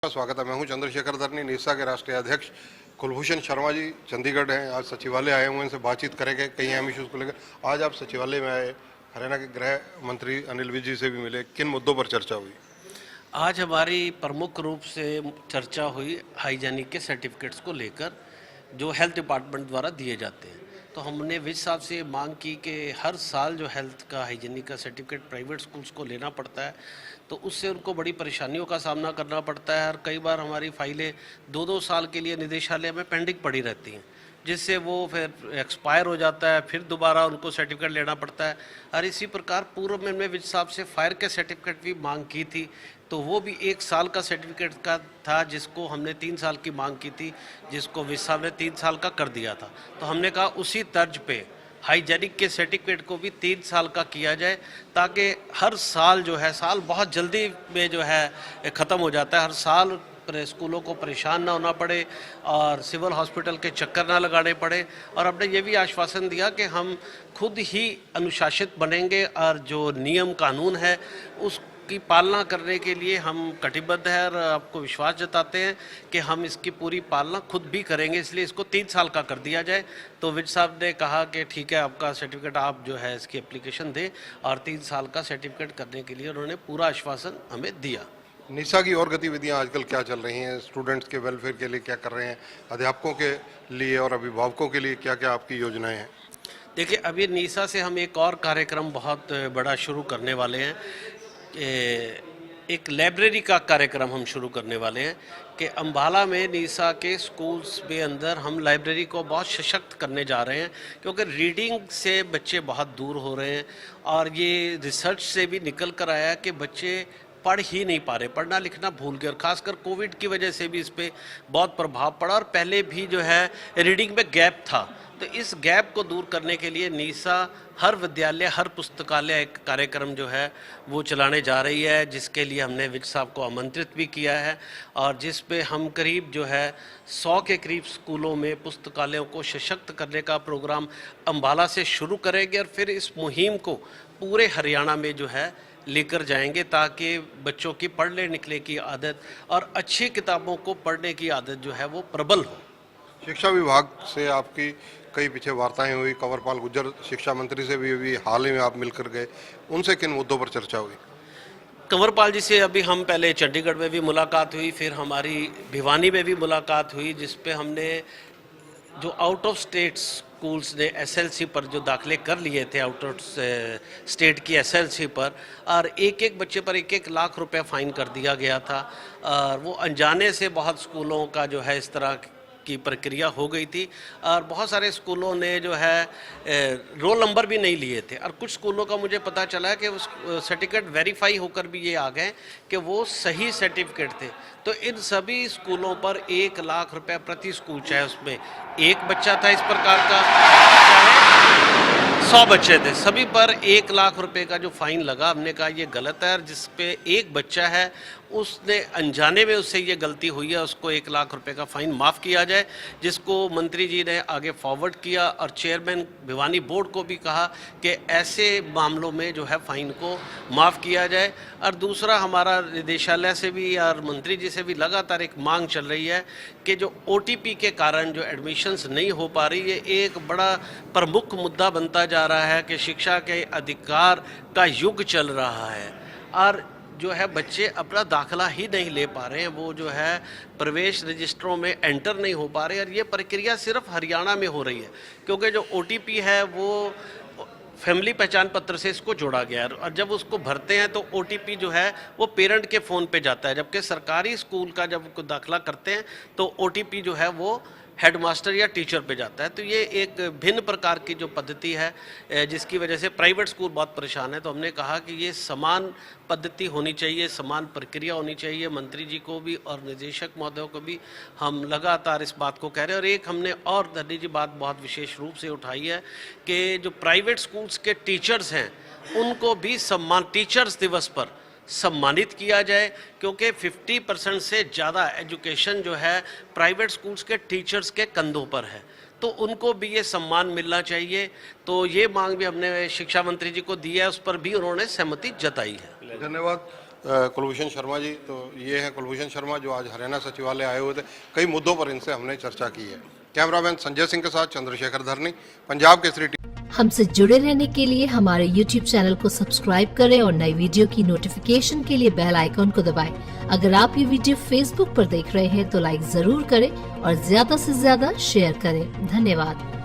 स्वागत है। मैं हूं चंद्रशेखर धरनी, निसा के राष्ट्रीय अध्यक्ष। कुलभूषण शर्मा जी चंडीगढ़ हैं, आज सचिवालय आए हुए हैं, इनसे बातचीत करेंगे कई अहम इश्यूज को लेकर। आज आप सचिवालय में आए, हरियाणा के गृह मंत्री अनिल विज जी से भी मिले, किन मुद्दों पर चर्चा हुई? आज हमारी प्रमुख रूप से चर्चा हुई हाइजीनिक के सर्टिफिकेट्स को लेकर जो हेल्थ डिपार्टमेंट द्वारा दिए जाते हैं। तो हमने विज साहब से मांग की कि हर साल जो हेल्थ का हाइजीनिक का सर्टिफिकेट प्राइवेट स्कूल्स को लेना पड़ता है, तो उससे उनको बड़ी परेशानियों का सामना करना पड़ता है। और कई बार हमारी फाइलें 2-2 साल के लिए निदेशालय में पेंडिंग पड़ी रहती हैं, जिससे वो फिर एक्सपायर हो जाता है, फिर दोबारा उनको सर्टिफिकेट लेना पड़ता है। और इसी प्रकार पूर्व में हमने विज साहब से फायर के सर्टिफिकेट भी मांग की थी, तो वो भी 1 साल का सर्टिफिकेट का था, जिसको हमने 3 साल की मांग की थी, जिसको विज साहब ने 3 साल का कर दिया था। तो हमने कहा उसी तर्ज पे हाइजीनिक के सर्टिफिकेट को भी 3 साल का किया जाए, ताकि हर साल जो है, साल बहुत जल्दी में जो है ख़त्म हो जाता है, हर साल स्कूलों को परेशान ना होना पड़े और सिविल हॉस्पिटल के चक्कर ना लगाने पड़े। और हमने ये भी आश्वासन दिया कि हम खुद ही अनुशासित बनेंगे और जो नियम कानून है उसकी पालना करने के लिए हम कटिबद्ध हैं, और आपको विश्वास जताते हैं कि हम इसकी पूरी पालना खुद भी करेंगे। इसलिए इसको 3 साल का कर दिया जाए। तो विज साहब ने कहा कि ठीक है, आपका सर्टिफिकेट आप जो है इसकी एप्लीकेशन दें, और 3 साल का सर्टिफिकेट करने के लिए उन्होंने पूरा आश्वासन हमें दिया। निसा की और गतिविधियां आजकल क्या चल रही हैं? स्टूडेंट्स के वेलफेयर के लिए क्या कर रहे हैं? अध्यापकों के लिए और अभिभावकों के लिए क्या क्या आपकी योजनाएं हैं? देखिए, अभी निसा से हम एक और कार्यक्रम बहुत बड़ा शुरू करने वाले हैं। एक लाइब्रेरी का कार्यक्रम हम शुरू करने वाले हैं कि अम्बाला में निसा के स्कूल्स के अंदर हम लाइब्रेरी को बहुत सशक्त करने जा रहे हैं, क्योंकि रीडिंग से बच्चे बहुत दूर हो रहे हैं। और ये रिसर्च से भी निकल कर आया कि बच्चे पढ़ ही नहीं पा रहे, पढ़ना लिखना भूल गए। और ख़ासकर कोविड की वजह से भी इस पर बहुत प्रभाव पड़ा, और पहले भी जो है रीडिंग में गैप था। तो इस गैप को दूर करने के लिए निसा हर विद्यालय, हर पुस्तकालय एक कार्यक्रम जो है वो चलाने जा रही है, जिसके लिए हमने विज साहब को आमंत्रित भी किया है, और जिस पे हम करीब जो है 100 के करीब स्कूलों में पुस्तकालयों को सशक्त करने का प्रोग्राम अम्बाला से शुरू करेंगे, और फिर इस मुहिम को पूरे हरियाणा में जो है लेकर जाएंगे, ताकि बच्चों की पढ़ने निकले की आदत और अच्छी किताबों को पढ़ने की आदत जो है वो प्रबल हो। शिक्षा विभाग से आपकी कई पीछे वार्ताएं हुई, कंवरपाल गुर्जर शिक्षा मंत्री से भी हाल ही में आप मिलकर गए, उनसे किन मुद्दों पर चर्चा हुई? कंवरपाल जी से अभी हम पहले चंडीगढ़ में भी मुलाकात हुई, फिर हमारी भिवानी में भी मुलाकात हुई, जिस पे हमने जो आउट ऑफ स्टेट स्कूल्स ने एसएलसी पर जो दाखिले कर लिए थे, आउट ऑफ स्टेट की एसएलसी पर, और एक बच्चे पर 1-1 लाख रुपए फाइन कर दिया गया था। और वो अनजाने से बहुत स्कूलों का जो है इस तरह की प्रक्रिया हो गई थी, और बहुत सारे स्कूलों ने जो है रोल नंबर भी नहीं लिए थे। और कुछ स्कूलों का मुझे पता चला कि उस सर्टिफिकेट वेरीफाई होकर भी ये आ गए कि वो सही सर्टिफिकेट थे। तो इन सभी स्कूलों पर 1 लाख रुपए प्रति स्कूल, चाहे उसमें एक बच्चा था इस प्रकार का, चाहे 100 बच्चे थे, सभी पर 1 लाख रुपए का जो फाइन लगा। हमने कहा ये गलत है, और जिस पे एक बच्चा है उसने अनजाने में उससे ये गलती हुई है, उसको 1 लाख रुपए का फाइन माफ़ किया जाए, जिसको मंत्री जी ने आगे फॉरवर्ड किया। और चेयरमैन भिवानी बोर्ड को भी कहा कि ऐसे मामलों में जो है फाइन को माफ़ किया जाए। और दूसरा, हमारा निदेशालय से भी और मंत्री जी से भी लगातार एक मांग चल रही है कि जो ओटीपी के कारण जो एडमिशन्स नहीं हो पा रही, ये एक बड़ा प्रमुख मुद्दा बनता जा रहा है कि शिक्षा के अधिकार का युग चल रहा है, और जो है बच्चे अपना दाखिला ही नहीं ले पा रहे हैं, वो जो है प्रवेश रजिस्ट्रों में एंटर नहीं हो पा रहे। और ये प्रक्रिया सिर्फ हरियाणा में हो रही है, क्योंकि जो ओटीपी है वो फैमिली पहचान पत्र से इसको जोड़ा गया है, और जब उसको भरते हैं तो ओटीपी जो है वो पेरेंट के फ़ोन पे जाता है, जबकि सरकारी स्कूल का जब दाखिला करते हैं तो ओटीपी जो है वो हेडमास्टर या टीचर पे जाता है। तो ये एक भिन्न प्रकार की जो पद्धति है, जिसकी वजह से प्राइवेट स्कूल बहुत परेशान है। तो हमने कहा कि ये समान पद्धति होनी चाहिए, समान प्रक्रिया होनी चाहिए। मंत्री जी को भी और निदेशक महोदयों को भी हम लगातार इस बात को कह रहे हैं। और एक हमने और धरनी जी बात बहुत विशेष रूप से उठाई है कि जो प्राइवेट स्कूल्स के टीचर्स हैं उनको भी सम्मान, टीचर्स दिवस पर सम्मानित किया जाए, क्योंकि 50% से ज़्यादा एजुकेशन जो है प्राइवेट स्कूल्स के टीचर्स के कंधों पर है, तो उनको भी ये सम्मान मिलना चाहिए। तो ये मांग भी हमने शिक्षा मंत्री जी को दी है, उस पर भी उन्होंने सहमति जताई है। धन्यवाद। कुलभूषण शर्मा जी। तो ये है कुलभूषण शर्मा जो आज हरियाणा सचिवालय आए हुए थे। कई मुद्दों पर इनसे हमने चर्चा की है। कैमरामैन संजय सिंह के साथ चंद्रशेखर धरनी, पंजाब केसरी टीवी। हमसे जुड़े रहने के लिए हमारे YouTube चैनल को सब्सक्राइब करें और नई वीडियो की नोटिफिकेशन के लिए बेल आइकॉन को दबाएं। अगर आप ये वीडियो Facebook पर देख रहे हैं तो लाइक जरूर करें और ज्यादा से ज्यादा शेयर करें। धन्यवाद।